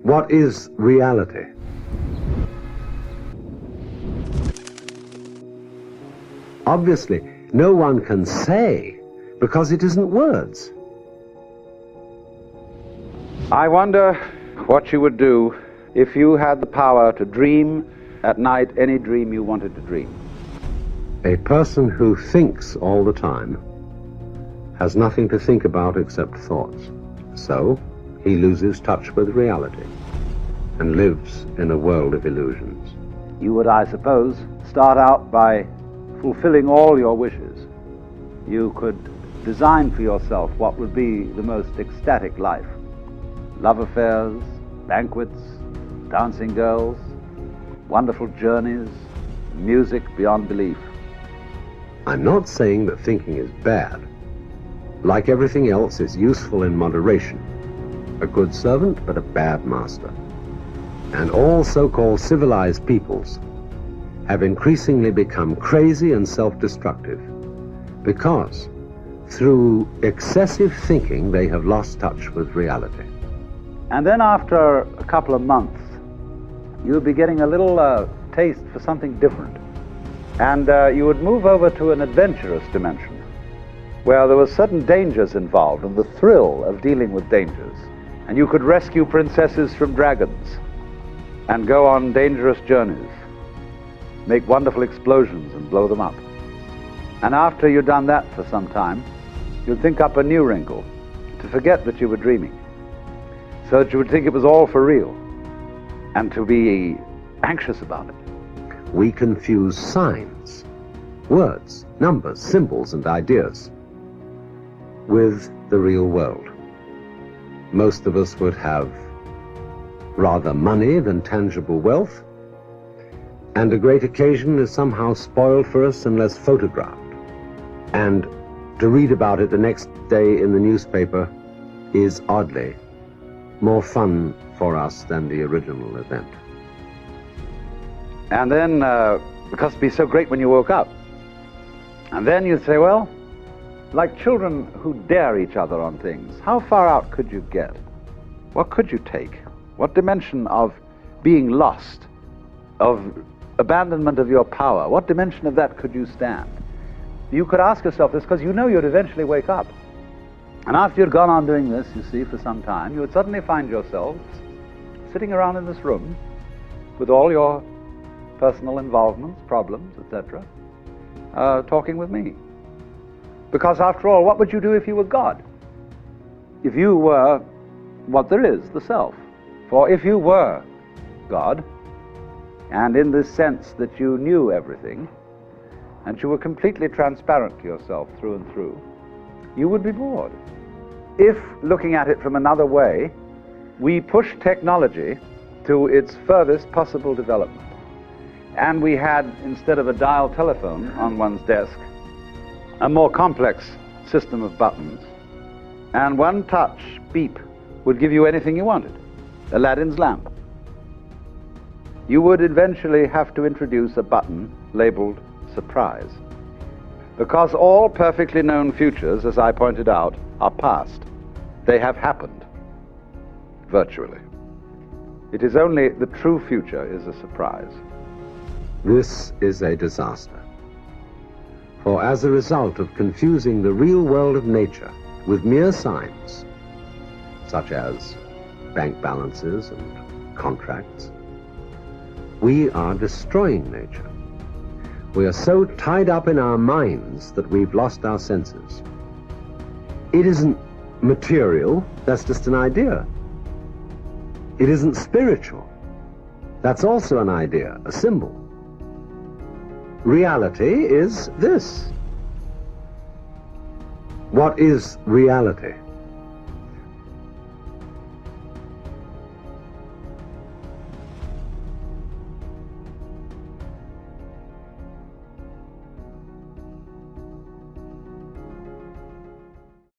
What is reality? Obviously, no one can say, because it isn't words. I wonder what you would do if you had the power to dream at night any dream you wanted to dream. A person who thinks all the time has nothing to think about except thoughts. So, he loses touch with reality and lives in a world of illusions. You would, I suppose, start out by fulfilling all your wishes. You could design for yourself what would be the most ecstatic life. Love affairs, banquets, dancing girls, wonderful journeys, music beyond belief. I'm not saying that thinking is bad. Like everything else, it's useful in moderation. A good servant, but a bad master. And all so-called civilized peoples have increasingly become crazy and self-destructive because through excessive thinking they have lost touch with reality. And then after a couple of months, you'll be getting a little taste for something different. And you would move over to an adventurous dimension where there were certain dangers involved and the thrill of dealing with dangers. And you could rescue princesses from dragons and go on dangerous journeys, make wonderful explosions and blow them up. And after you'd done that for some time, you'd think up a new wrinkle to forget that you were dreaming, so that you would think it was all for real and to be anxious about it. We confuse signs, words, numbers, symbols, and ideas with the real world. Most of us would have rather money than tangible wealth, and a great occasion is somehow spoiled for us unless photographed. And to read about it the next day in the newspaper is oddly more fun for us than the original event. And then, because it'd be so great when you woke up. And then you'd say, well, like children who dare each other on things, how far out could you get? What could you take? What dimension of being lost, of abandonment of your power, what dimension of that could you stand? You could ask yourself this because you know you'd eventually wake up. And after you'd gone on doing this, you see, for some time, you would suddenly find yourselves sitting around in this room with all your personal involvements, problems, etc., talking with me. Because after all, what would you do if you were God? If you were what there is, the self. For if you were God, and in this sense that you knew everything, and you were completely transparent to yourself through and through, you would be bored. If, looking at it from another way, we push technology to its furthest possible development, and we had, instead of a dial telephone on one's desk, a more complex system of buttons, and one touch, beep, would give you anything you wanted, Aladdin's lamp. You would eventually have to introduce a button labeled surprise, because all perfectly known futures, as I pointed out, are past. They have happened, virtually. It is only the true future is a surprise. This is a disaster. For as a result of confusing the real world of nature with mere signs, such as bank balances and contracts, we are destroying nature. We are so tied up in our minds that we've lost our senses. It isn't material, that's just an idea. It isn't spiritual, that's also an idea, a symbol. Reality is this. What is reality?